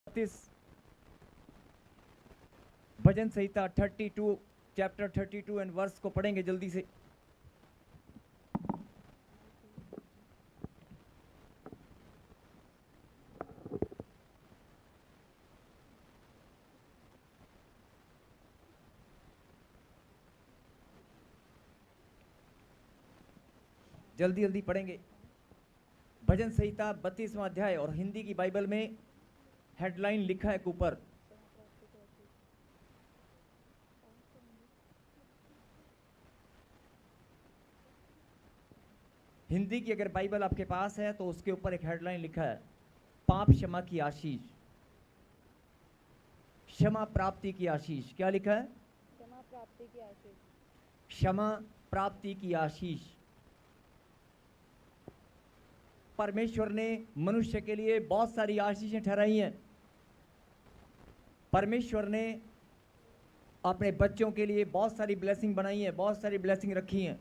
32 भजन संहिता 32 chapter 32 and verse को पढ़ेंगे जल्दी से। जल्दी जल्दी पढ़ेंगे। भजन संहिता 32वां अध्याय और हिंदी की बाइबल में हेडलाइन लिखा है ऊपर, हिंदी की अगर बाइबल आपके पास है तो उसके ऊपर एक हेडलाइन लिखा है, पाप क्षमा की आशीष, क्षमा प्राप्ति की आशीष। क्या लिखा है? क्षमा प्राप्ति की आशीष। क्षमा प्राप्ति की आशीष। परमेश्वर ने मनुष्य के लिए बहुत सारी आशीषें ठहराई हैं। परमेश्वर ने अपने बच्चों के लिए बहुत सारी ब्लेसिंग बनाई है, बहुत सारी ब्लेसिंग रखी हैं।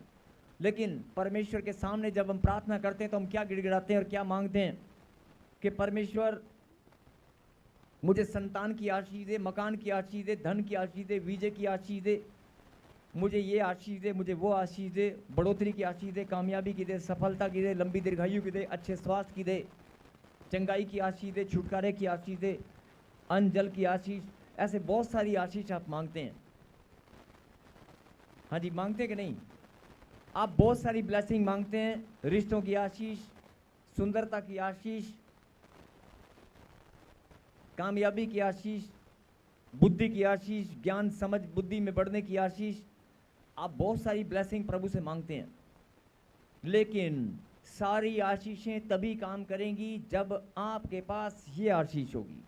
लेकिन परमेश्वर के सामने जब हम प्रार्थना करते हैं तो हम क्या गिड़गिड़ाते हैं और क्या मांगते हैं कि परमेश्वर मुझे संतान की आशीष दे, मकान की आशीष दे, धन की आशीष दे, वीजे की आशीष दे, मुझे ये आशीष दे, मुझे वो आशीष दे, बढ़ोतरी की आशीष दे, कामयाबी की दे, सफलता की दे, लंबी दीर्घायु की दे, अच्छे स्वास्थ्य की दे, चंगाई की आशीष दे, छुटकारे की आशीष दे, अन्न जल की आशीष। ऐसे बहुत सारी आशीष आप मांगते हैं। हाँ जी, मांगते हैं कि नहीं? आप बहुत सारी ब्लेसिंग मांगते हैं, रिश्तों की आशीष, सुंदरता की आशीष, कामयाबी की आशीष, बुद्धि की आशीष, ज्ञान समझ बुद्धि में बढ़ने की आशीष। आप बहुत सारी ब्लेसिंग प्रभु से मांगते हैं, लेकिन सारी आशीषें तभी काम करेंगी जब आपके पास ये आशीष होगी।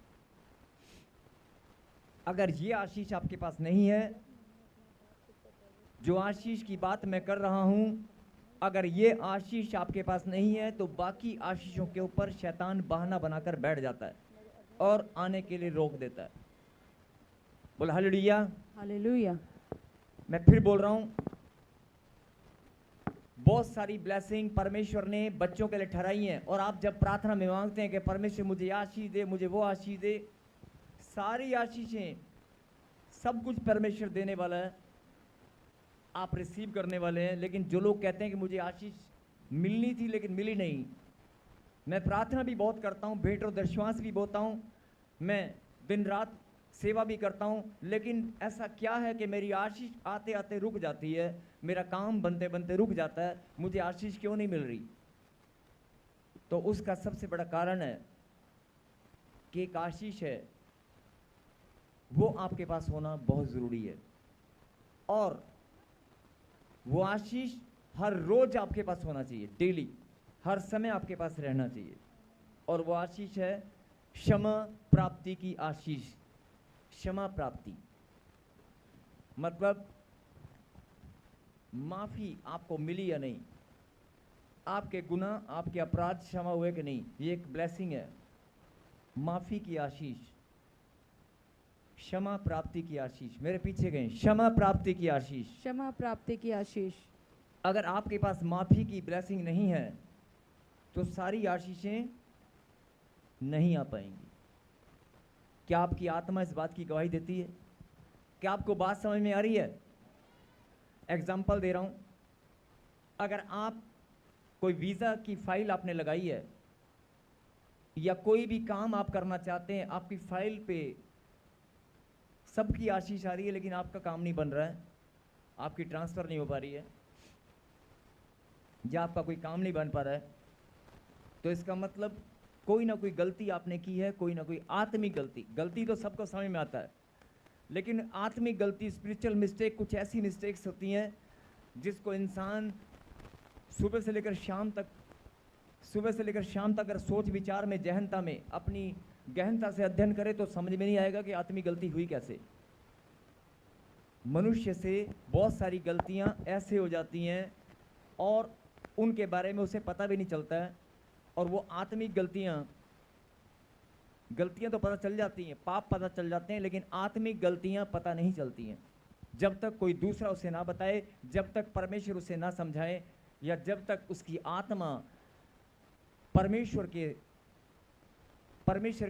अगर ये आशीष आपके पास नहीं है, जो आशीष की बात मैं कर रहा हूं, अगर ये आशीष आपके पास नहीं है तो बाकी आशीषों के ऊपर शैतान बहाना बनाकर बैठ जाता है और आने के लिए रोक देता है। बोल हालेलुया। हालेलुया। मैं फिर बोल रहा हूं, बहुत सारी ब्लेसिंग परमेश्वर ने बच्चों के लिए ठहराई हैं, और आप जब प्रार्थना में मांगते हैं कि परमेश्वर मुझे आशीष दे, मुझे वो आशीष दे, सारी आशीषें, सब कुछ परमेश्वर देने वाला है, आप रिसीव करने वाले हैं। लेकिन जो लोग कहते हैं कि मुझे आशीष मिलनी थी लेकिन मिली नहीं, मैं प्रार्थना भी बहुत करता हूँ, भेंट और दशवांश भी बोता हूँ, मैं दिन रात सेवा भी करता हूँ, लेकिन ऐसा क्या है कि मेरी आशीष आते आते रुक जाती है, मेरा काम बनते बनते रुक जाता है, मुझे आशीष क्यों नहीं मिल रही? तो उसका सबसे बड़ा कारण है कि एक आशीष है, वो आपके पास होना बहुत ज़रूरी है, और वो आशीष हर रोज आपके पास होना चाहिए, डेली, हर समय आपके पास रहना चाहिए। और वो आशीष है क्षमा प्राप्ति की आशीष। क्षमा प्राप्ति मतलब माफी आपको मिली या नहीं, आपके गुनाह, आपके अपराध क्षमा हुए कि नहीं, ये एक ब्लेसिंग है। माफी की आशीष, क्षमा प्राप्ति की आशीष। मेरे पीछे गए, क्षमा प्राप्ति की आशीष। क्षमा प्राप्ति की आशीष। अगर आपके पास माफी की ब्लेसिंग नहीं है तो सारी आशीषें नहीं आ पाएंगी। क्या आपकी आत्मा इस बात की गवाही देती है? क्या आपको बात समझ में आ रही है? एग्जाम्पल दे रहा हूं, अगर आप कोई वीज़ा की फाइल आपने लगाई है, या कोई भी काम आप करना चाहते हैं, आपकी फाइल पे सबकी आशीष आ रही है लेकिन आपका काम नहीं बन रहा है, आपकी ट्रांसफ़र नहीं हो पा रही है, या आपका कोई काम नहीं बन पा रहा है, तो इसका मतलब कोई ना कोई गलती आपने की है, कोई ना कोई आत्मिक गलती। गलती तो सबको समझ में आता है, लेकिन आत्मिक गलती, स्पिरिचुअल मिस्टेक, कुछ ऐसी मिस्टेक्स होती हैं जिसको इंसान सुबह से लेकर शाम तक अगर सोच विचार में, जहनता में, अपनी गहनता से अध्ययन करे तो समझ में नहीं आएगा कि आत्मिक गलती हुई कैसे। मनुष्य से बहुत सारी गलतियां ऐसे हो जाती हैं और उनके बारे में उसे पता भी नहीं चलता है, और वो आत्मिक गलतियां तो पता चल जाती हैं, पाप पता चल जाते हैं, लेकिन आत्मिक गलतियां पता नहीं चलती हैं जब तक कोई दूसरा उसे ना बताए, जब तक परमेश्वर उसे ना समझाए, या जब तक उसकी आत्मा परमेश्वर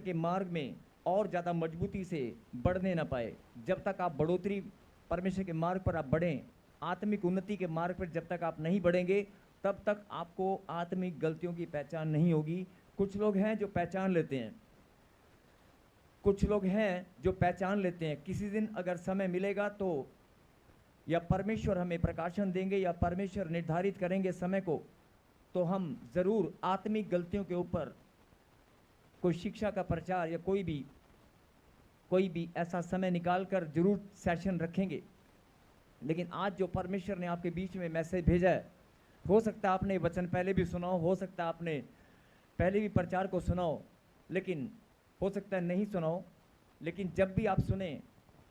के मार्ग में और ज़्यादा मजबूती से बढ़ने ना पाए। जब तक आप बढ़ोतरी परमेश्वर के मार्ग पर आप बढ़ें, आत्मिक उन्नति के मार्ग पर जब तक आप नहीं बढ़ेंगे, तब तक आपको आत्मिक गलतियों की पहचान नहीं होगी। कुछ लोग हैं जो पहचान लेते हैं, कुछ लोग हैं जो पहचान लेते हैं। किसी दिन अगर समय मिलेगा तो, या परमेश्वर हमें प्रकाशन देंगे, या परमेश्वर निर्धारित करेंगे समय को, तो हम ज़रूर आत्मिक गलतियों के ऊपर कोई शिक्षा का प्रचार या कोई भी ऐसा समय निकाल कर जरूर सेशन रखेंगे। लेकिन आज जो परमेश्वर ने आपके बीच में मैसेज भेजा है, हो सकता है आपने वचन पहले भी सुना हो सकता है आपने पहले भी प्रचार को सुना हो, लेकिन हो सकता है नहीं सुना हो। लेकिन जब भी आप सुने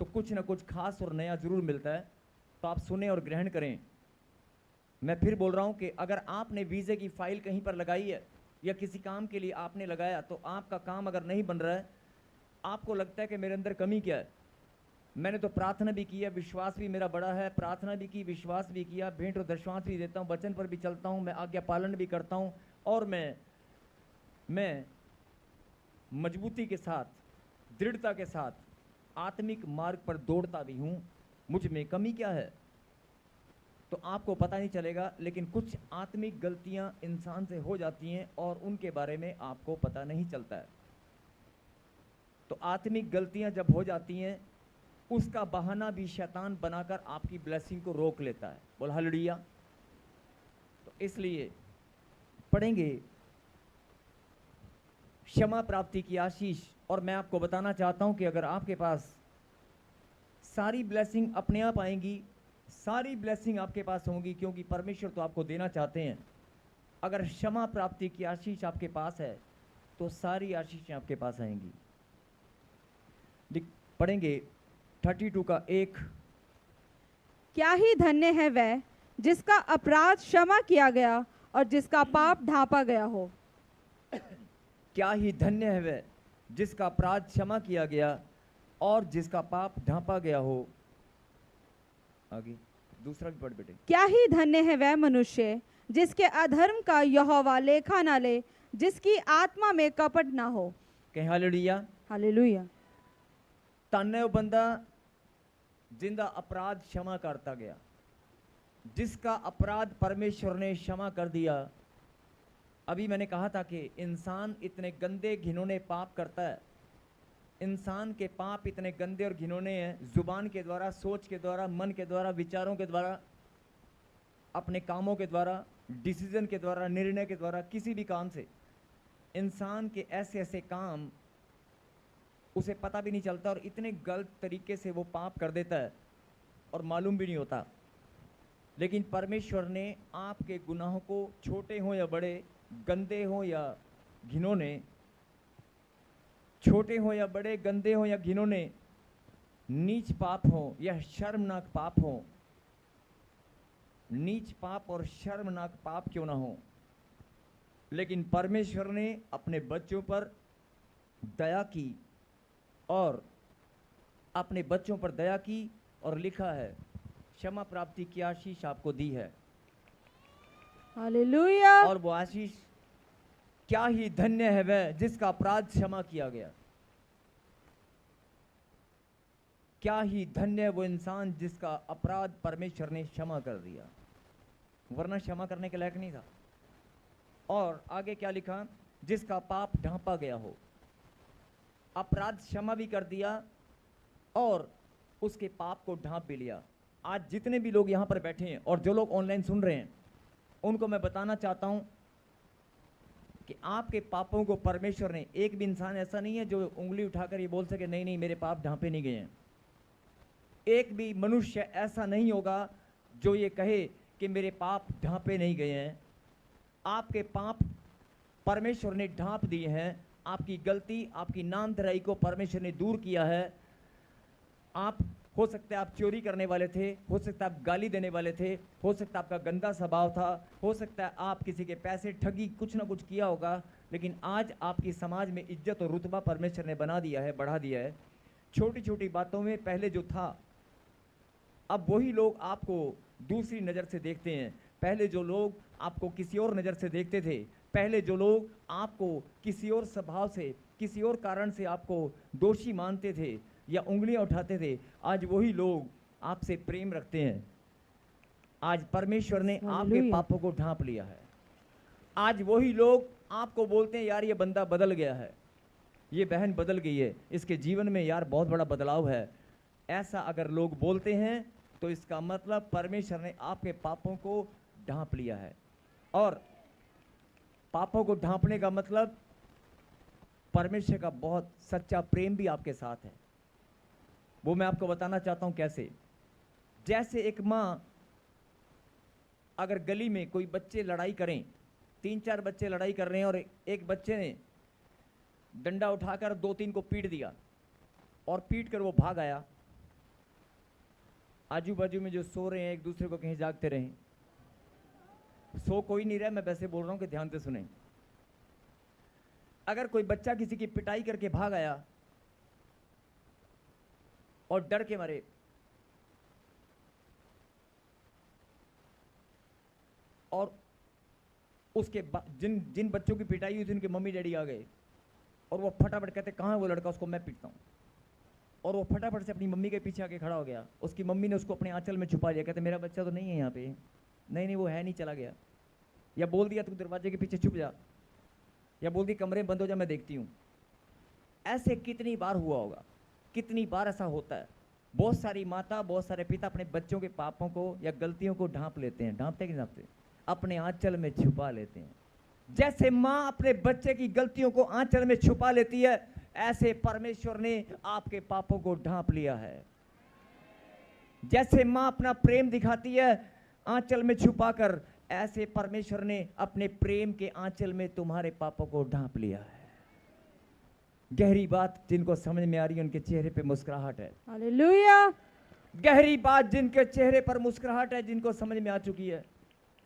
तो कुछ ना कुछ खास और नया ज़रूर मिलता है, तो आप सुने और ग्रहण करें। मैं फिर बोल रहा हूँ कि अगर आपने वीज़े की फाइल कहीं पर लगाई है या किसी काम के लिए आपने लगाया, तो आपका काम अगर नहीं बन रहा है, आपको लगता है कि मेरे अंदर कमी क्या है। मैंने तो प्रार्थना भी की है, विश्वास भी मेरा बड़ा है, प्रार्थना भी की, विश्वास भी किया, भेंट और दशमांश भी देता हूँ, वचन पर भी चलता हूँ, मैं आज्ञा पालन भी करता हूँ, और मैं मजबूती के साथ, दृढ़ता के साथ आत्मिक मार्ग पर दौड़ता भी हूँ। मुझ में कमी क्या है तो आपको पता नहीं चलेगा, लेकिन कुछ आत्मिक गलतियां इंसान से हो जाती हैं और उनके बारे में आपको पता नहीं चलता है। तो आत्मिक गलतियां जब हो जाती हैं, उसका बहाना भी शैतान बनाकर आपकी ब्लेसिंग को रोक लेता है। बोल हालेलुया। तो इसलिए पढ़ेंगे क्षमा प्राप्ति की आशीष, और मैं आपको बताना चाहता हूं कि अगर आपके पास सारी ब्लेसिंग अपने आप आएंगी, सारी ब्लेसिंग आपके पास होंगी, क्योंकि परमेश्वर तो आपको देना चाहते हैं। अगर क्षमा प्राप्ति की आशीष आपके पास है तो सारी आशीषें आपके पास आएंगी। पढ़ेंगे 32 का 1। क्या ही धन्य है वह जिसका अपराध क्षमा किया गया और जिसका पाप ढांपा गया हो। क्या ही धन्य है वह जिसका अपराध क्षमा किया गया और जिसका पाप ढांपा गया हो। आगे दूसरा भी पढ़ बेटे। क्या ही धन्य है वह मनुष्य जिसके अधर्म का यहोवा लेखा ना ले, जिसकी आत्मा में कपट ना हो। कहीं हालेलुया। हालेलुया। धन्य है वो बंदा जिंदा अपराध क्षमा करता गया, जिसका अपराध परमेश्वर ने क्षमा कर दिया। अभी मैंने कहा था कि इंसान इतने गंदे घिनौने पाप करता है, इंसान के पाप इतने गंदे और घिनौने हैं, जुबान के द्वारा, सोच के द्वारा, मन के द्वारा, विचारों के द्वारा, अपने कामों के द्वारा, डिसीजन के द्वारा, निर्णय के द्वारा, किसी भी काम से इंसान के ऐसे ऐसे काम उसे पता भी नहीं चलता, और इतने गलत तरीके से वो पाप कर देता है और मालूम भी नहीं होता। लेकिन परमेश्वर ने आपके गुनाहों को, छोटे हों या बड़े, गंदे हों या घिनौने, छोटे हों या बड़े, गंदे हों या घिनौने, नीच पाप हों या शर्मनाक पाप हों, नीच पाप और शर्मनाक पाप क्यों ना हो, लेकिन परमेश्वर ने अपने बच्चों पर दया की, और अपने बच्चों पर दया की, और लिखा है क्षमा प्राप्ति की आशीष आपको दी है। हालेलुया। और वो आशीष, क्या ही धन्य है वह जिसका अपराध क्षमा किया गया। क्या ही धन्य है वो इंसान जिसका अपराध परमेश्वर ने क्षमा कर दिया, वरना क्षमा करने के लायक नहीं था। और आगे क्या लिखा, जिसका पाप ढांपा गया हो। अपराध क्षमा भी कर दिया और उसके पाप को ढांप भी लिया। आज जितने भी लोग यहाँ पर बैठे हैं और जो लोग ऑनलाइन सुन रहे हैं, उनको मैं बताना चाहता हूँ कि आपके पापों को परमेश्वर ने, एक भी इंसान ऐसा नहीं है जो उंगली उठाकर ये बोल सके नहीं नहीं मेरे पाप ढांपे नहीं गए हैं। एक भी मनुष्य ऐसा नहीं होगा जो ये कहे कि मेरे पाप ढांपे नहीं गए हैं। आपके पाप परमेश्वर ने ढांप दिए हैं। आपकी गलती, आपकी नामधराई को परमेश्वर ने दूर किया है। आप, हो सकता है आप चोरी करने वाले थे, हो सकता है आप गाली देने वाले थे, हो सकता है आपका गंदा स्वभाव था, हो सकता है आप किसी के पैसे ठगी, कुछ ना कुछ किया होगा, लेकिन आज आपकी समाज में इज्जत और रुतबा परमेश्वर ने बना दिया है, बढ़ा दिया है। छोटी छोटी बातों में पहले जो था, अब वही लोग आपको दूसरी नज़र से देखते हैं। पहले जो लोग आपको किसी और नज़र से देखते थे, पहले जो लोग आपको किसी और स्वभाव से, किसी और कारण से आपको दोषी मानते थे या उंगलियां उठाते थे, आज वही लोग आपसे प्रेम रखते हैं। आज परमेश्वर ने आपके हालेलुया। पापों को ढांप लिया है। आज वही लोग आपको बोलते हैं, यार ये बंदा बदल गया है, ये बहन बदल गई है, इसके जीवन में यार बहुत बड़ा बदलाव है। ऐसा अगर लोग बोलते हैं तो इसका मतलब परमेश्वर ने आपके पापों को ढांप लिया है। और पापों को ढांपने का मतलब परमेश्वर का बहुत सच्चा प्रेम भी आपके साथ है। वो मैं आपको बताना चाहता हूं कैसे। जैसे एक माँ अगर गली में कोई बच्चे लड़ाई करें, 3-4 बच्चे लड़ाई कर रहे हैं और एक बच्चे ने डंडा उठाकर 2-3 को पीट दिया और पीट कर वो भाग आया, आजू बाजू में जो सो रहे हैं एक दूसरे को कहीं जागते रहें। सो कोई नहीं रहा, मैं वैसे बोल रहा हूं कि ध्यान से सुने। अगर कोई बच्चा किसी की पिटाई करके भाग आया और डर के मारे और उसके जिन बच्चों की पिटाई हुई थी उनके मम्मी डैडी आ गए और वो फटाफट कहते कहाँ है वो लड़का, उसको मैं पीटता हूँ। और वो फटाफट से अपनी मम्मी के पीछे आके खड़ा हो गया। उसकी मम्मी ने उसको अपने आंचल में छुपा लिया, कहते मेरा बच्चा तो नहीं है यहाँ पे, नहीं वो है नहीं, चला गया। या बोल दिया तू दरवाजे के पीछे छुप जा, या बोल दी कमरे बंद हो जा, मैं देखती हूँ। ऐसे कितनी बार हुआ होगा, कितनी बार ऐसा होता है। बहुत सारी माता, बहुत सारे पिता अपने बच्चों के पापों को या गलतियों को ढांप लेते हैं। ढांपते कि ढांपते, अपने आंचल में छुपा लेते हैं। जैसे माँ अपने बच्चे की गलतियों को आंचल में छुपा लेती है, ऐसे परमेश्वर ने आपके पापों को ढांप लिया है। जैसे माँ अपना प्रेम दिखाती है आंचल में छुपाकर, ऐसे परमेश्वर ने अपने प्रेम के आंचल में तुम्हारे पापों को ढांप लिया है। गहरी बात जिनको समझ में आ रही है उनके चेहरे पे मुस्कुराहट है। हालेलुया। गहरी बात जिनके चेहरे पर मुस्कुराहट है, जिनको समझ में आ चुकी है।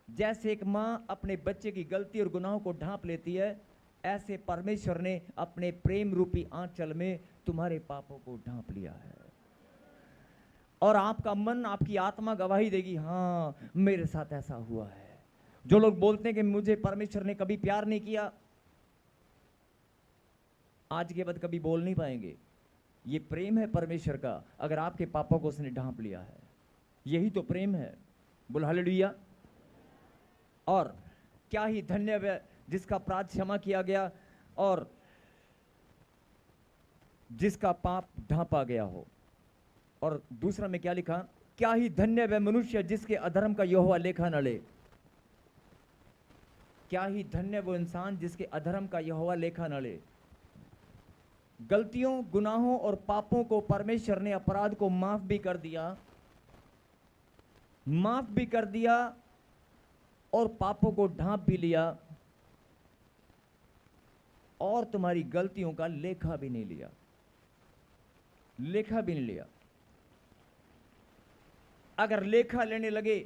जैसे एक माँ अपने बच्चे की गलती और गुनाहों को ढांप लेती है, ऐसे परमेश्वर ने अपने प्रेम रूपी आंचल में तुम्हारे पापों को ढांप लिया है। और आपका मन, आपकी आत्मा गवाही देगी, हाँ मेरे साथ ऐसा हुआ है। जो लोग बोलते हैं कि मुझे परमेश्वर ने कभी प्यार नहीं किया, आज के बाद कभी बोल नहीं पाएंगे। ये प्रेम है परमेश्वर का, अगर आपके पापों को उसने ढांप लिया है। यही तो प्रेम है। बोल हालेलुया। और क्या ही धन्य है जिसका अपराध क्षमा किया गया और जिसका पाप ढांपा गया हो। और दूसरा में क्या लिखा, क्या ही धन्य है मनुष्य जिसके अधर्म का यहोवा लेखा न ले। क्या ही धन्य वो इंसान जिसके अधर्म का यहोवा लेखा न ले। गलतियों, गुनाहों और पापों को परमेश्वर ने, अपराध को माफ भी कर दिया, माफ भी कर दिया और पापों को ढांप भी लिया और तुम्हारी गलतियों का लेखा भी नहीं लिया, लेखा भी नहीं लिया। अगर लेखा लेने लगे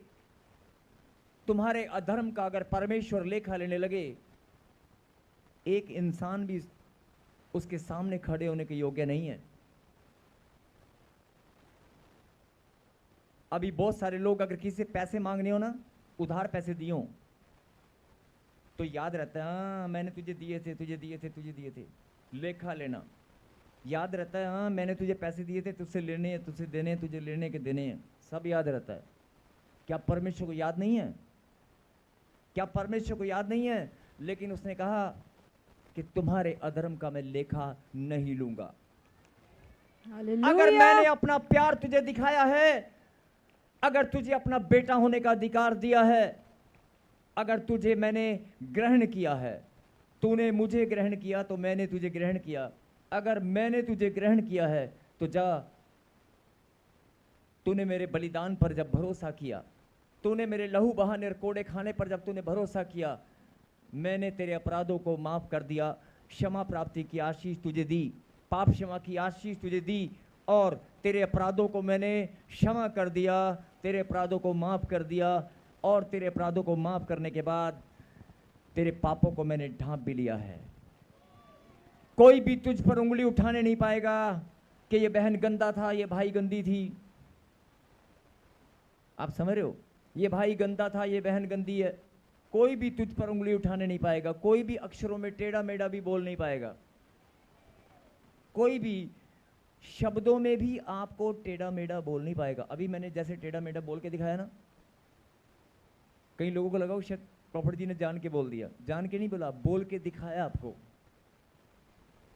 तुम्हारे अधर्म का, अगर परमेश्वर लेखा लेने लगे, एक इंसान भी उसके सामने खड़े होने के योग्य नहीं है। अभी बहुत सारे लोग अगर किसी से पैसे मांगने हो ना, उधार पैसे दिए हो तो याद रहता है, हाँ मैंने तुझे दिए थे, तुझे दिए थे, तुझे दिए थे। लेखा लेना याद रहता है, हाँ मैंने तुझे पैसे दिए थे, तुझसे लेने हैं, तुझसे देने हैं, तुझे लेने के देने हैं, सब याद रहता है। क्या परमेश्वर को याद नहीं है? क्या परमेश्वर को याद नहीं है? लेकिन उसने कहा कि तुम्हारे अधर्म का मैं लेखा नहीं लूंगा। अगर मैंने अपना प्यार तुझे दिखाया है, अगर तुझे अपना बेटा होने का अधिकार दिया है, अगर तुझे मैंने ग्रहण किया है, तूने मुझे ग्रहण किया तो मैंने तुझे ग्रहण किया। अगर मैंने तुझे ग्रहण किया है तो जा, तूने मेरे बलिदान पर जब भरोसा किया, तूने मेरे लहू बहाने और कोड़े खाने पर जब तूने भरोसा किया, मैंने तेरे अपराधों को माफ कर दिया, क्षमा प्राप्ति की आशीष तुझे दी, पाप क्षमा की आशीष तुझे दी और तेरे अपराधों को मैंने क्षमा कर दिया, तेरे अपराधों को माफ कर दिया और तेरे अपराधों को माफ करने के बाद तेरे पापों को मैंने ढांप भी लिया है। कोई भी तुझ पर उंगली उठाने नहीं पाएगा कि ये बहन गंदा था, ये भाई गंदी थी। आप समझ रहे हो? ये भाई गंदा था, ये बहन गंदी है। कोई भी तुझ पर उंगली उठाने नहीं पाएगा, कोई भी अक्षरों में टेढ़ा मेढ़ा भी बोल नहीं पाएगा। कोई भी शब्दों में भी आपको टेढ़ा मेढ़ा बोल नहीं पाएगा। अभी मैंने जैसे टेढ़ा मेढ़ा बोल के दिखाया ना, कई लोगों को लगा वो शायद प्रॉफिट जी ने जान के बोल दिया। जान के नहीं बोला, बोल के दिखाया आपको।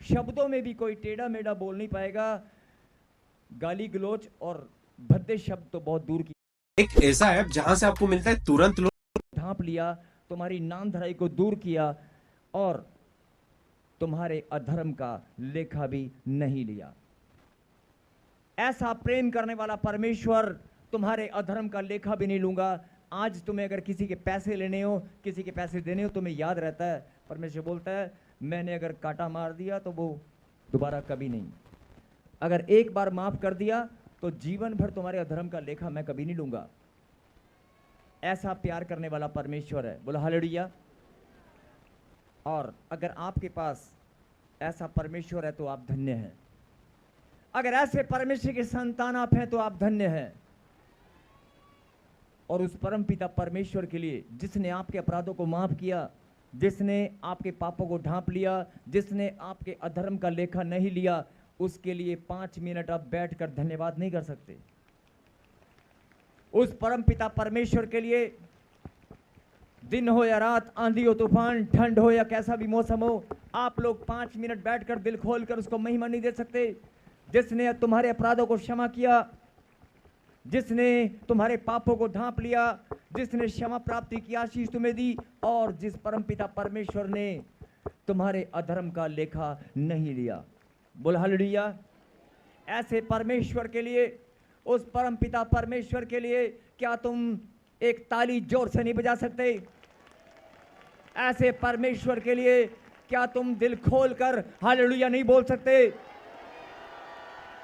शब्दों में भी कोई टेढ़ा मेढ़ा बोल नहीं पाएगा। गाली गलोच और भद्दे शब्द तो बहुत दूर की। एक ऐसा ऐप जहां से आपको मिलता है तुरंत ढांप लिया, तुम्हारी नामधराई को दूर किया और तुम्हारे अधर्म का लेखा भी नहीं लिया। ऐसा प्रेम करने वाला परमेश्वर तुम्हारे अधर्म का लेखा भी नहीं लूंगा। आज तुम्हें अगर किसी के पैसे लेने हो, किसी के पैसे देने हो, तुम्हें याद रहता है, परमेश्वर बोलता है मैंने अगर कांटा मार दिया तो वो दोबारा कभी नहीं। अगर एक बार माफ कर दिया तो जीवन भर तुम्हारे अधर्म का लेखा मैं कभी नहीं लूंगा। ऐसा प्यार करने वाला परमेश्वर है। बोलो हालेलुया। और अगर आपके पास ऐसा परमेश्वर है तो आप धन्य हैं। अगर ऐसे परमेश्वर के संतान आप हैं तो आप धन्य हैं। और उस परमपिता परमेश्वर के लिए जिसने आपके अपराधों को माफ किया, जिसने आपके पापों को ढांप लिया, जिसने आपके अधर्म का लेखा नहीं लिया, उसके लिए 5 मिनट आप बैठकर धन्यवाद नहीं कर सकते। उस परमपिता परमेश्वर के लिए दिन हो या रात, आंधी हो तूफान, ठंड हो या कैसा भी मौसम हो, आप लोग 5 मिनट बैठकर दिल खोलकर उसको महिमा नहीं दे सकते। जिसने तुम्हारे अपराधों को क्षमा किया, जिसने तुम्हारे पापों को ढांप लिया, जिसने क्षमा प्राप्ति की आशीष तुम्हें दी, और जिस परमपिता परमेश्वर ने तुम्हारे अधर्म का लेखा नहीं लिया। बोल हालेलुया। ऐसे परमेश्वर के लिए, उस परमपिता परमेश्वर के लिए क्या तुम एक ताली जोर से नहीं बजा सकते? ऐसे परमेश्वर के लिए क्या तुम दिल खोलकर हालेलुया नहीं बोल सकते?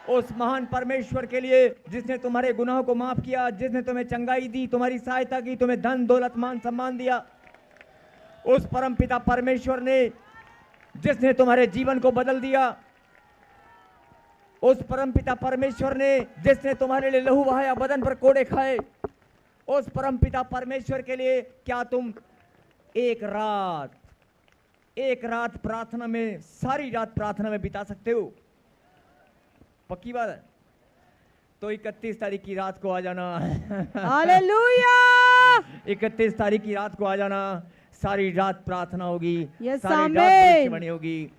उस महान परमेश्वर के लिए जिसने तुम्हारे गुनाहों को माफ किया, जिसने तुम्हें चंगाई दी, तुम्हारी सहायता की, तुम्हें धन दौलत मान सम्मान दिया, उस परमपिता परमेश्वर ने जिसने तुम्हारे जीवन को बदल दिया, उस परमपिता परमेश्वर ने जिसने तुम्हारे लिए लहू बहाया, बदन पर कोड़े खाए, उस परमपिता परमेश्वर के लिए क्या तुम एक रात प्रार्थना में, सारी रात प्रार्थना में बिता सकते हो? पक्की बात है? तो 31 तारीख की रात को आ जाना। हालेलुया। 31 तारीख की रात को आ जाना। सारी रात प्रार्थना होगी, Yes, सारी रात amen. भविष्यवाणी होगी।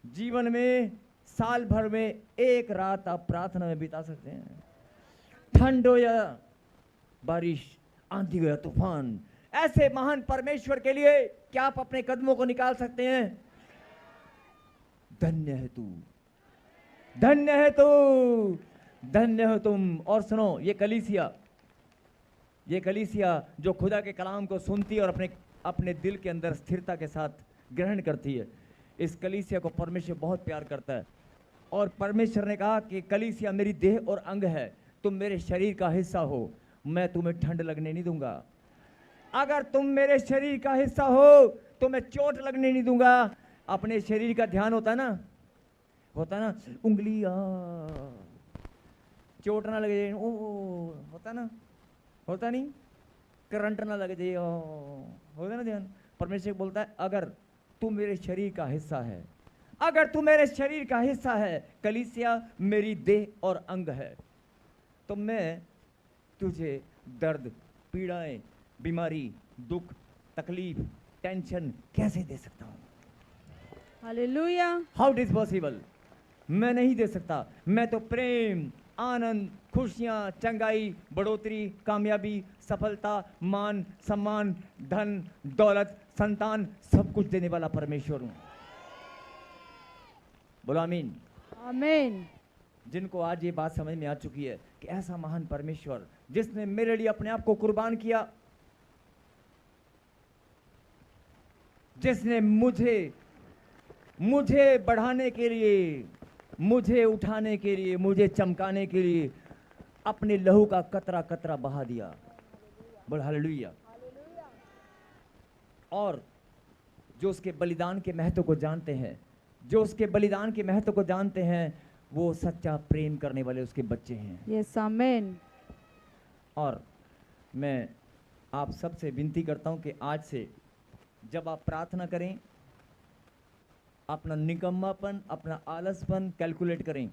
जीवन में साल भर में एक रात आप प्रार्थना में बिता सकते हैं। ठंड हो या बारिश, आंधी हो या तूफान, ऐसे महान परमेश्वर के लिए क्या आप अपने कदमों को निकाल सकते हैं? धन्य है तू, धन्य है तू, धन्य हो तुम। और सुनो, ये कलीसिया जो खुदा के कलाम को सुनती है और अपने दिल के अंदर स्थिरता के साथ ग्रहण करती है, इस कलीसिया को परमेश्वर बहुत प्यार करता है। और परमेश्वर ने कहा कि कलीसिया मेरी देह और अंग है, तुम मेरे शरीर का हिस्सा हो, मैं तुम्हें ठंड लगने नहीं दूंगा। अगर तुम मेरे शरीर का हिस्सा हो तो मैं चोट लगने नहीं दूंगा। अपने शरीर का ध्यान होता है ना, उंगलियां चोट ना लगे जाए, ओ होता ना, होता नहीं, करंट ना लगे जाए, होता ना ध्यान। परमेश्वर बोलता है अगर तू मेरे शरीर का हिस्सा है, अगर तू मेरे शरीर का हिस्सा है, कलीसिया मेरी देह और अंग है, तो मैं तुझे दर्द, पीड़ाएं, बीमारी, दुख, तकलीफ, टेंशन कैसे दे सकता हूं? Hallelujah. How it is possible? मैं नहीं दे सकता। मैं तो प्रेम, आनंद, खुशियां, चंगाई, बढ़ोतरी, कामयाबी, सफलता, मान, सम्मान, धन, दौलत, संतान, सब कुछ देने वाला परमेश्वर हूं। बोलो आमीन। आमीन। जिनको आज ये बात समझ में आ चुकी है कि ऐसा महान परमेश्वर जिसने मेरे लिए अपने आप को कुर्बान किया, जिसने मुझे बढ़ाने के लिए, मुझे उठाने के लिए, मुझे चमकाने के लिए अपने लहू का कतरा कतरा बहा दिया। बोल हालेलुया। और जो उसके बलिदान के महत्व को जानते हैं, जो उसके बलिदान के महत्व को जानते हैं, वो सच्चा प्रेम करने वाले उसके बच्चे हैं। यस आमीन। और मैं आप सबसे विनती करता हूं कि आज से जब आप प्रार्थना करें अपना निकम्मापन, अपना आलसपन कैलकुलेट करें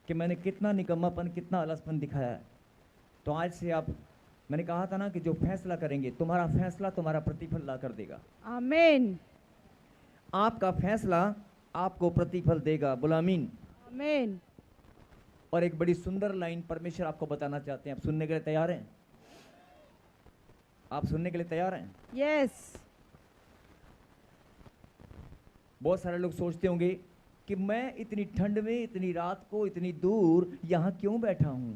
कि मैंने कितना निकम्मापन, कितना आलसपन दिखाया है। तो आज से आप, मैंने कहा था ना कि जो फैसला करेंगे, तुम्हारा फैसला तुम्हारा प्रतिफल ला कर देगा। आमीन। आपका फैसला आपको प्रतिफल देगा। बोला आमीन। आमीन। और एक बड़ी सुंदर लाइन परमेश्वर आपको बताना चाहते हैं। आप सुनने के लिए तैयार हैं? आप सुनने के लिए तैयार हैं? यस। बहुत सारे लोग सोचते होंगे कि मैं इतनी ठंड में, इतनी रात को, इतनी दूर यहां क्यों बैठा हूं।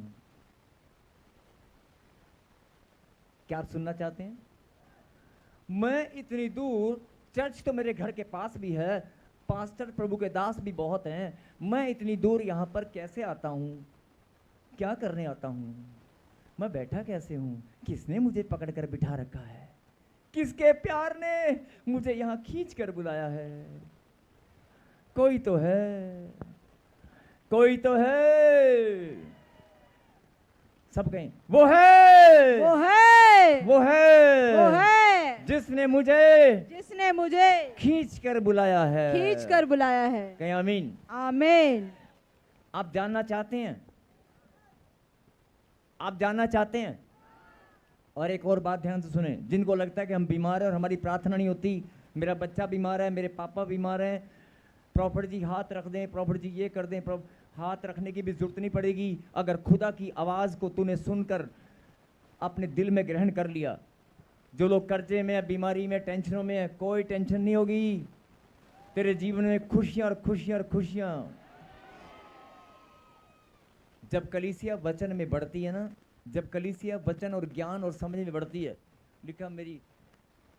क्या आप सुनना चाहते हैं? मैं इतनी दूर, चर्च तो मेरे घर के पास भी है, पास्टर प्रभु के दास भी बहुत हैं, मैं इतनी दूर यहां पर कैसे आता हूं, क्या करने आता हूं, मैं बैठा कैसे हूं, किसने मुझे पकड़कर बिठा रखा है, किसके प्यार ने मुझे यहां खींच कर बुलाया है। कोई तो है, कोई तो है। सब कहें वो है, वो है, वो है, वो है जिसने मुझे खींच कर बुलाया है, खींच कर बुलाया है। कहें आमीन। आमीन। आप जानना चाहते हैं? आप जानना चाहते हैं? और एक और बात ध्यान से सुने। जिनको लगता है कि हम बीमार हैं और हमारी प्रार्थना नहीं होती, मेरा बच्चा बीमार है, मेरे पापा बीमार हैं, प्रॉफिट जी हाथ रख दें, प्रॉफिट जी ये कर दें, हाथ रखने की भी जरूरत नहीं पड़ेगी। अगर खुदा की आवाज़ को तूने सुनकर अपने दिल में ग्रहण कर लिया। जो लोग कर्जे में, बीमारी में, टेंशनों में है, कोई टेंशन नहीं होगी। तेरे जीवन में खुशियां और खुशियां और खुशियां। जब कलीसिया वचन में बढ़ती है ना, जब कलीसिया वचन और ज्ञान और समझ में बढ़ती है, लिखा मेरी,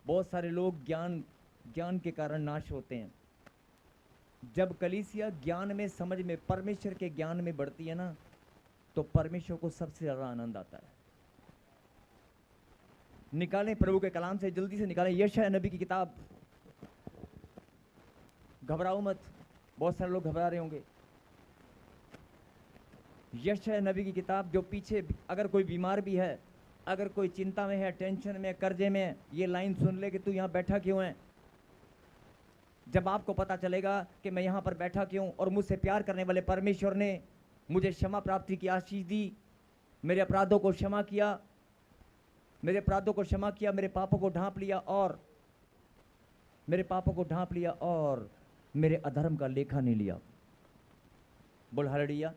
बहुत सारे लोग ज्ञान के कारण नाश होते हैं। जब कलीसिया ज्ञान में, समझ में, परमेश्वर के ज्ञान में बढ़ती है ना, तो परमेश्वर को सबसे ज्यादा आनंद आता है। निकालें प्रभु के कलाम से, जल्दी से निकालें यशायाह नबी की किताब। घबराओ मत, बहुत सारे लोग घबरा रहे होंगे। यशायाह नबी की किताब, जो पीछे अगर कोई बीमार भी है, अगर कोई चिंता में है, टेंशन में, कर्जे में है, ये लाइन सुन ले कि तू यहां बैठा क्यों है। जब आपको पता चलेगा कि मैं यहां पर बैठा क्यों, और मुझसे प्यार करने वाले परमेश्वर ने मुझे क्षमा प्राप्ति की आशीष दी, मेरे अपराधों को क्षमा किया, मेरे अपराधों को क्षमा किया, मेरे पापों को ढांप लिया, और मेरे पापों को ढांप लिया, और मेरे अधर्म का लेखा नहीं लिया। बोल हालेलुया।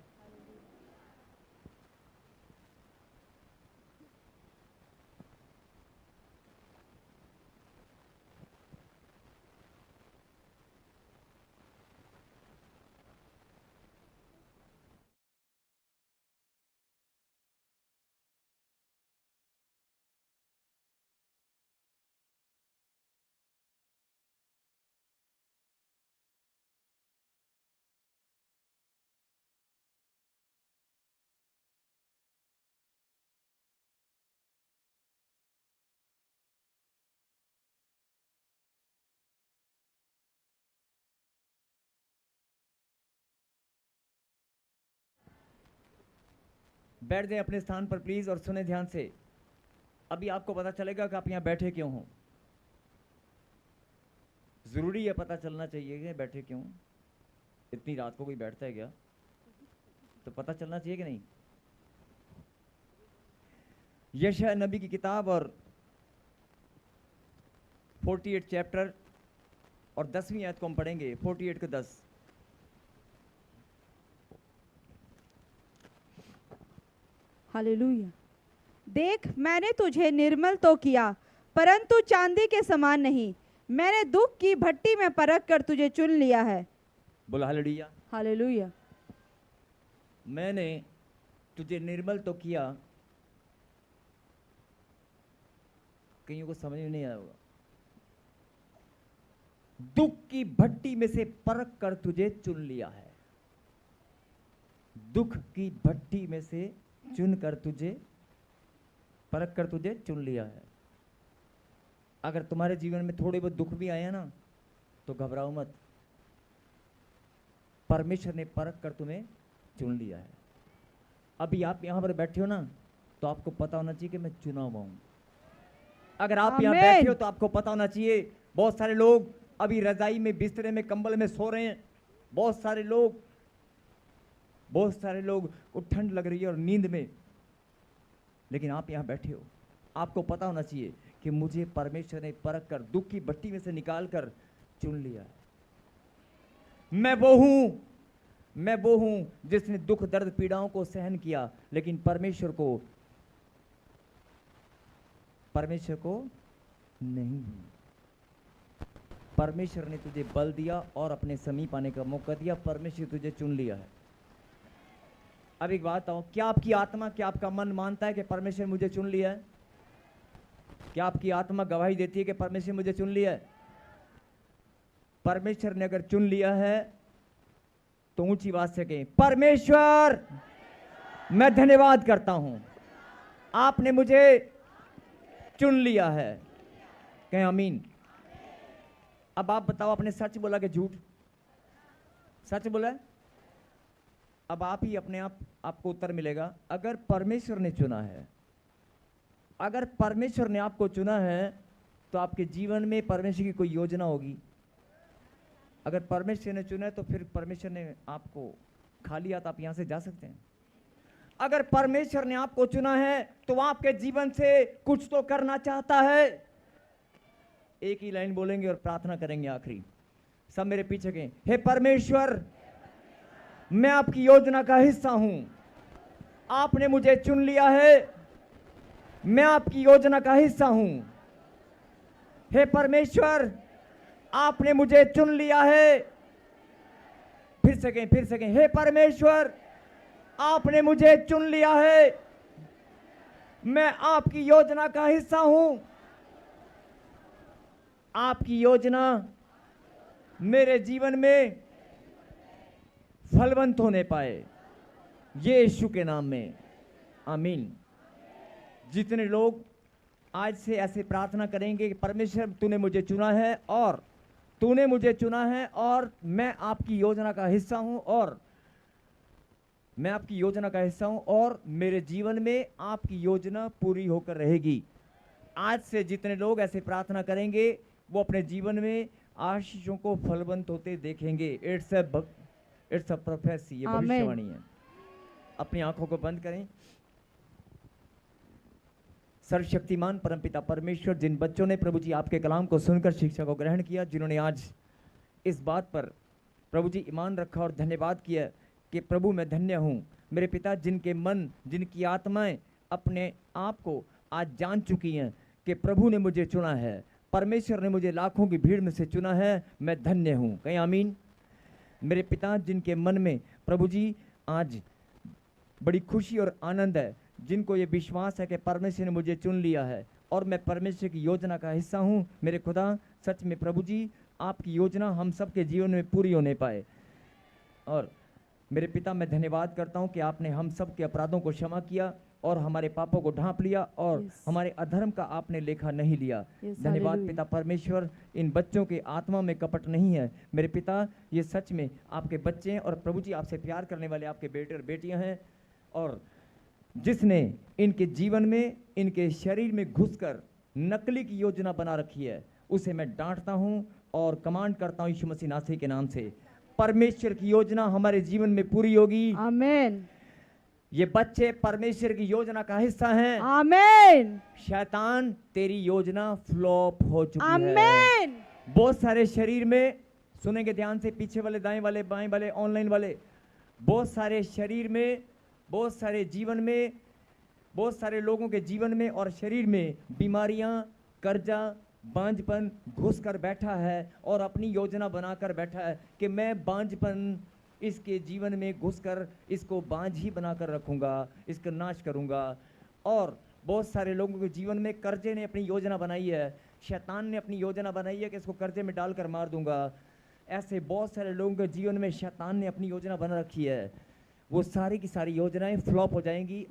बैठ जाएं अपने स्थान पर प्लीज, और सुने ध्यान से। अभी आपको पता चलेगा कि आप यहां बैठे क्यों हो। जरूरी है, पता चलना चाहिए कि बैठे क्यों। इतनी रात को कोई बैठता है क्या? तो पता चलना चाहिए कि नहीं। यशायाह नबी की किताब और 48 चैप्टर और 10वीं आयत को हम पढ़ेंगे। 48 के 10। हालेलुया। देख, मैंने तुझे निर्मल तो किया, परंतु चांदी के समान नहीं। मैंने दुख की भट्टी में परख कर तुझे चुन लिया है। बोला हालेलुया। हालेलुया। मैंने तुझे निर्मल तो किया, कईयों को समझ में नहीं आया होगा। दुख की भट्टी में से परख कर तुझे चुन लिया है। दुख की भट्टी में से चुन कर तुझे, परख कर तुझे चुन लिया है। अगर तुम्हारे जीवन में थोड़े बहुत दुख भी आए हैं ना, तो घबराओ मत, परमेश्वर ने परख कर तुम्हें चुन लिया है। अभी आप यहां पर बैठे हो ना, तो आपको पता होना चाहिए कि मैं चुना हुआ हूं। अगर आप यहां आमीन। बैठे हो तो आपको पता होना चाहिए, बहुत सारे लोग अभी रजाई में, बिस्तरे में, कंबल में सो रहे हैं। बहुत सारे लोग को ठंड लग रही है और नींद में, लेकिन आप यहाँ बैठे हो। आपको पता होना चाहिए कि मुझे परमेश्वर ने परख कर, दुख की भट्टी में से निकाल कर चुन लिया है। मैं वो हूं जिसने दुख, दर्द, पीड़ाओं को सहन किया, लेकिन परमेश्वर को नहीं। परमेश्वर ने तुझे बल दिया और अपने समीप आने का मौका दिया। परमेश्वर तुझे चुन लिया है। अब एक बात बताओ, क्या आपकी आत्मा, क्या आपका मन मानता है कि परमेश्वर मुझे चुन लिया है? क्या आपकी आत्मा गवाही देती है कि परमेश्वर मुझे चुन लिया है? परमेश्वर ने अगर चुन लिया है तो ऊंची आवाज से कहें, परमेश्वर मैं धन्यवाद करता हूं, आपने मुझे चुन लिया है। कहें आमीन। अब आप बताओ, आपने सच बोला कि झूठ? सच बोला है? अब आप ही अपने आपको उत्तर मिलेगा। अगर परमेश्वर ने चुना है, अगर परमेश्वर ने आपको चुना है, तो आपके जीवन में परमेश्वर की कोई योजना होगी। अगर परमेश्वर ने चुना है तो फिर परमेश्वर ने आपको खा लिया तो आप यहां से जा सकते हैं। अगर परमेश्वर ने आपको चुना है तो आपके जीवन से कुछ तो करना चाहता है। एक ही लाइन बोलेंगे और प्रार्थना करेंगे आखिरी। सब मेरे पीछे के, हे परमेश्वर, मैं आपकी योजना का हिस्सा हूं, आपने मुझे चुन लिया है, मैं आपकी योजना का हिस्सा हूं। हे परमेश्वर, आपने मुझे चुन लिया है। फिर से कहें, हे परमेश्वर, आपने मुझे चुन लिया है, मैं आपकी योजना का हिस्सा हूं। आपकी योजना मेरे जीवन में फलवंत होने पाए, यीशु के नाम में, आमीन। जितने लोग आज से ऐसे प्रार्थना करेंगे कि परमेश्वर तूने मुझे चुना है और तूने मुझे चुना है और मैं आपकी योजना का हिस्सा हूं, और मैं आपकी योजना का हिस्सा हूं और मेरे जीवन में आपकी योजना पूरी होकर रहेगी। आज से जितने लोग ऐसे प्रार्थना करेंगे वो अपने जीवन में आशीषों को फलवंत होते देखेंगे। इट्स अ प्रोफेसी, ये भविष्यवाणी है। अपनी आंखों को बंद करें। सर्वशक्तिमान परमपिता परमेश्वर, जिन बच्चों ने प्रभु जी आपके कलाम को सुनकर शिक्षा को ग्रहण किया, जिन्होंने आज इस बात पर प्रभु जी ईमान रखा और धन्यवाद किया कि प्रभु मैं धन्य हूँ। मेरे पिता, जिनके मन, जिनकी आत्माएं अपने आप को आज जान चुकी हैं कि प्रभु ने मुझे चुना है, परमेश्वर ने मुझे लाखों की भीड़ में से चुना है, मैं धन्य हूँ। कहीं आमीन। मेरे पिता, जिनके मन में प्रभु जी आज बड़ी खुशी और आनंद है, जिनको ये विश्वास है कि परमेश्वर ने मुझे चुन लिया है और मैं परमेश्वर की योजना का हिस्सा हूँ, मेरे खुदा, सच में प्रभु जी आपकी योजना हम सब के जीवन में पूरी होने पाए। और मेरे पिता, मैं धन्यवाद करता हूँ कि आपने हम सब के अपराधों को क्षमा किया और हमारे पापों को ढांप लिया और हमारे अधर्म का आपने लेखा नहीं लिया। धन्यवाद पिता परमेश्वर, इन बच्चों के आत्मा में कपट नहीं है। मेरे पिता, ये सच में आपके बच्चे हैं और प्रभु जी आपसे प्यार करने वाले आपके बेटे और बेटियां हैं, और जिसने इनके जीवन में, इनके शरीर में घुसकर नकली की योजना बना रखी है, उसे मैं डांटता हूं और कमांड करता हूं यीशु मसीह नासरी के नाम से। परमेश्वर की योजना हमारे जीवन में पूरी होगी। आमीन। ये बच्चे परमेश्वर की योजना का हिस्सा हैं। आमीन। शैतान, तेरी योजना फ्लॉप हो चुकी है। आमीन। बहुत सारे शरीर में, सुनेंगे ध्यान से, पीछे वाले, दाएं वाले, बाएं वाले, ऑनलाइन वाले, बहुत सारे शरीर में, बहुत सारे जीवन में, बहुत सारे लोगों के जीवन में और शरीर में बीमारियां, कर्जा, बांझपन घुस कर बैठा है और अपनी योजना बनाकर बैठा है कि मैं बांझपन इसके जीवन में घुसकर इसको बांझ ही बनाकर रखूंगा, इसका नाश करूंगा। और बहुत सारे लोगों के जीवन में कर्जे ने अपनी योजना बनाई है, शैतान ने अपनी योजना बनाई है कि इसको कर्जे में डालकर मार दूंगा। ऐसे बहुत सारे लोगों के जीवन में शैतान ने अपनी योजना बना रखी है। वो सारी की सारी योजनाएं फ्लॉप हो जाएंगी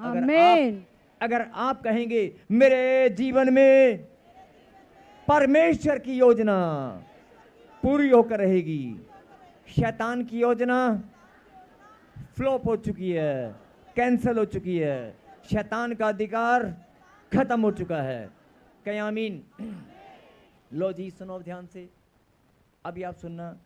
अगर आप कहेंगे मेरे जीवन में परमेश्वर की योजना पूरी होकर रहेगी। शैतान की योजना फ्लॉप हो चुकी है, कैंसिल हो चुकी है, शैतान का अधिकार खत्म हो चुका है। कहीं आमीन। लो जी, सुनो ध्यान से। अभी आप सुनना,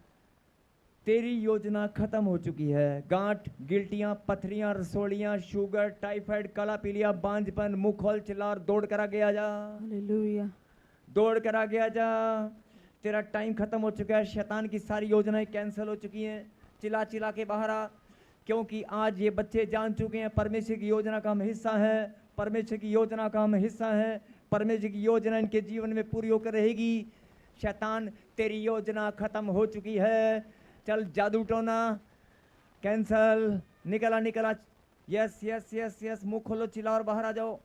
तेरी योजना खत्म हो चुकी है। गांठ, गिल्टियां, पथरियां, रसोलियां, शुगर, टाइफाइड, काला पीलिया, बांझपन, मुंह खोल, चिल्ला और दौड़ कर आगे आ जा। हालेलुया। दौड़ कर आगे आ जा। तेरा टाइम खत्म हो चुका है। शैतान की सारी योजनाएं कैंसिल हो चुकी हैं। चिल्ला चिल्ला के बाहर आ, क्योंकि आज ये बच्चे जान चुके हैं परमेश्वर की योजना का हम हिस्सा है। परमेश्वर की योजना का हम हिस्सा है। परमेश्वर की योजना इनके जीवन में पूरी होकर रहेगी। शैतान, तेरी योजना खत्म हो चुकी है। चल, जादू टोना कैंसल, निकला निकला। यस यस यस यस, मुंह खोलो, चिल्ला और बाहर आ जाओ।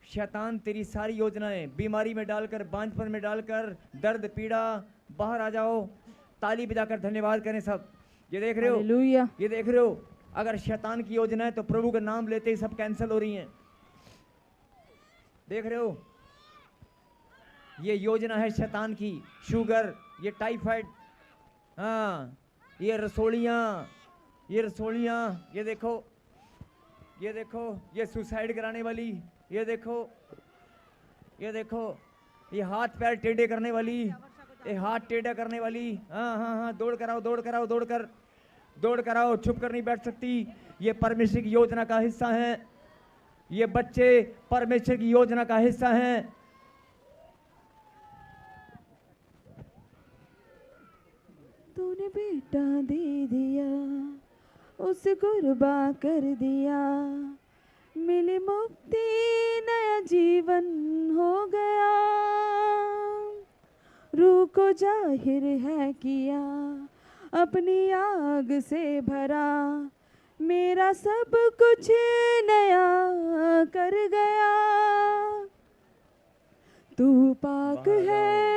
शैतान, तेरी सारी योजनाएं बीमारी में डालकर, बांझपन में डालकर, दर्द पीड़ा, बाहर आ जाओ। ताली बजाकर धन्यवाद करें सब। ये देख रहे हो, हालेलुया। ये देख रहे हो, अगर शैतान की योजना है तो प्रभु का नाम लेते ही सब कैंसिल हो रही हैं। देख रहे हो, ये योजना है शैतान की। शुगर, ये टाइफाइड, हाँ, ये रसोलियाँ, ये रसोलियाँ, ये देखो, ये देखो, ये सुसाइड कराने वाली, ये देखो, ये देखो, ये हाथ पैर टेढ़े करने वाली, ये हाथ टेढ़ा करने वाली। हाँ हाँ हाँ, दौड़ कराओ, दौड़ कराओ, दौड़ कराओ, छुप कर नहीं बैठ सकती। ये परमेश्वर की योजना का हिस्सा हैं। ये बच्चे परमेश्वर की योजना का हिस्सा हैं। तूने बेटा दे दिया, उसे कुर्बा कर दिया, मिली मुक्ति, नया जीवन हो गया। रूह को जाहिर है किया, अपनी आग से भरा, मेरा सब कुछ नया कर गया। तू पाक है,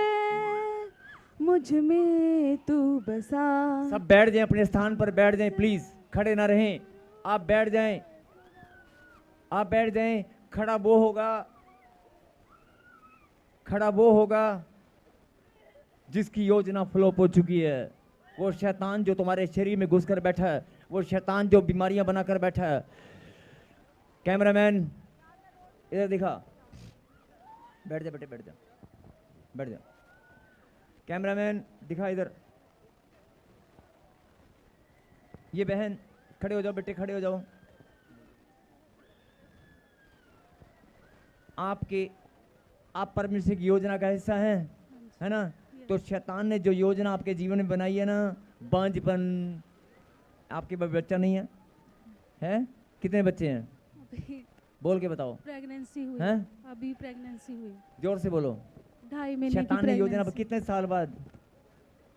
मुझ में तू बसा। सब बैठ जाएं, अपने स्थान पर बैठ जाएं, प्लीज खड़े ना रहें। आप बैठ जाएं, आप बैठ जाएं। खड़ा वो होगा, खड़ा वो होगा जिसकी योजना फ्लॉप हो चुकी है। वो शैतान जो तुम्हारे शरीर में घुसकर बैठा है, वो शैतान जो बीमारियां बनाकर बैठा है। कैमरामैन इधर दिखा, बैठ जा बेटे, बैठ जा, बैठ जा। कैमरामैन दिखा इधर। ये बहन, खड़े हो जाओ बेटे, खड़े हो जाओ। आप परमेश्वर की योजना का हिस्सा हैं, है ना? तो शैतान ने जो योजना आपके जीवन में बनाई है ना, बांझपन, आपके बच्चा नहीं है? हैं? कितने बच्चे हैं? अभी बोल के बताओ। प्रेगनेंसी हुई, हैं? अभी प्रेगनेंसी हुई, जोर से बोलो। 2.5 महीने की शैतान ने योजना प्रेगनेंसी। कितने साल बाद?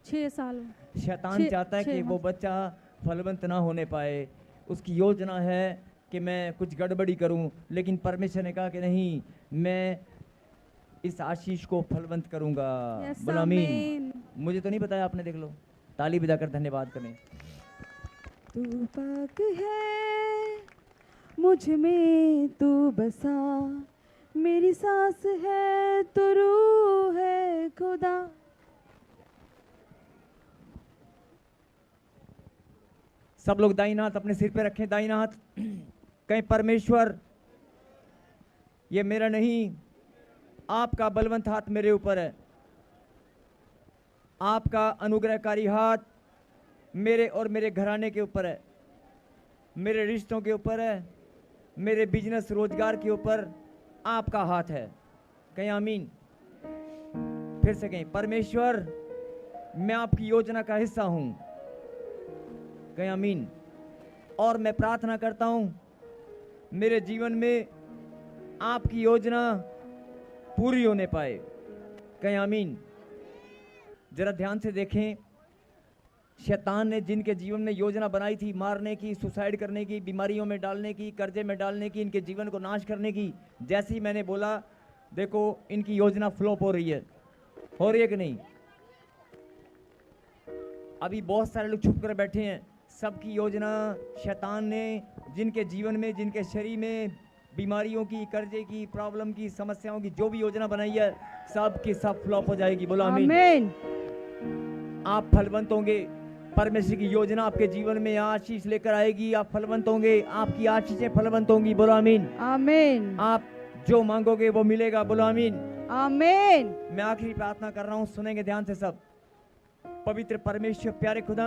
6 साल। शैतान छः- चाहता है कि 6 वो बच्चा फलवंत ना होने पाए। उसकी योजना है कि मैं कुछ गड़बड़ी करूं, लेकिन परमेश्वर ने कहा कि नहीं, मैं इस आशीष को फलवंत करूंगा। Yes, बोलो आमीन। आमीन। मुझे तो नहीं बताया, आपने देख लो। ताली बजाकर धन्यवाद करें। तू पाक है, मुझ में तू बसा, मेरी सांस है तो रूह है खुदा। सब लोग दाईं हाथ अपने सिर पे रखें, दाईं हाथ। कहीं परमेश्वर, ये मेरा नहीं, आपका बलवंत हाथ मेरे ऊपर है। आपका अनुग्रहकारी हाथ मेरे और मेरे घराने के ऊपर है, मेरे रिश्तों के ऊपर है, मेरे बिजनेस रोजगार के ऊपर आपका हाथ है। कहीं आमीन। फिर से कहीं, परमेश्वर, मैं आपकी योजना का हिस्सा हूं। कहीं आमीन। और मैं प्रार्थना करता हूं, मेरे जीवन में आपकी योजना पूरी होने पाए। कहीं आमीन। जरा ध्यान से देखें, शैतान ने जिनके जीवन में योजना बनाई थी मारने की, सुसाइड करने की, बीमारियों में डालने की, कर्जे में डालने की, इनके जीवन को नाश करने की, जैसे ही मैंने बोला, देखो इनकी योजना फ्लॉप हो रही है। हो रही है कि नहीं? अभी बहुत सारे लोग छुप कर बैठे हैं। सबकी योजना शैतान ने जिनके जीवन में, जिनके शरीर में बीमारियों की, कर्जे की, प्रॉब्लम की, समस्याओं की जो भी योजना बनाई है, सब की सब फ्लॉप हो जाएगी। बोलो आमीन। आमीन। आप फलवंत होंगे। परमेश्वर की योजना आपके जीवन में आशीष लेकर आएगी। आप फलवंत होंगे, आपकी आशीषें फलवंत होंगी। बोलो आमीन। आमीन। आप जो मांगोगे वो मिलेगा। बोलो आमीन। आमीन। मैं आखिरी प्रार्थना कर रहा हूं, सुनेंगे ध्यान से सब। पवित्र परमेश्वर, प्यारे खुदा,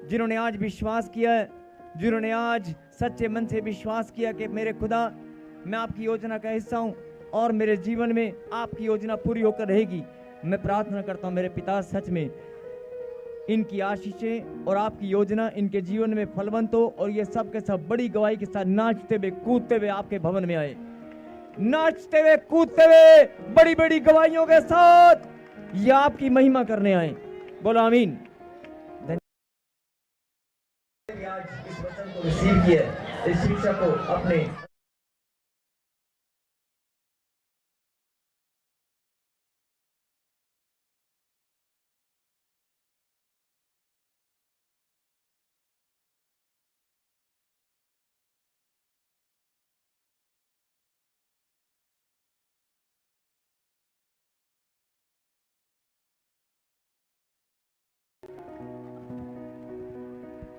जिन्होंने आज विश्वास किया है, जिन्होंने आज सच्चे मन से विश्वास किया कि मेरे खुदा मैं आपकी योजना का हिस्सा हूं और मेरे जीवन में आपकी योजना पूरी होकर रहेगी, मैं प्रार्थना करता हूं मेरे पिता, सच में इनकी आशीषें और आपकी योजना इनके जीवन में फलवंत हो और ये सब के सब बड़ी गवाही के साथ नाचते हुए कूदते हुए आपके भवन में आए, नाचते हुए कूदते हुए बड़ी बड़ी गवाहियों के साथ ये आपकी महिमा करने आए। बोलो आमीन। आज इस वचन को रिसीव किया, इस शिक्षा को अपने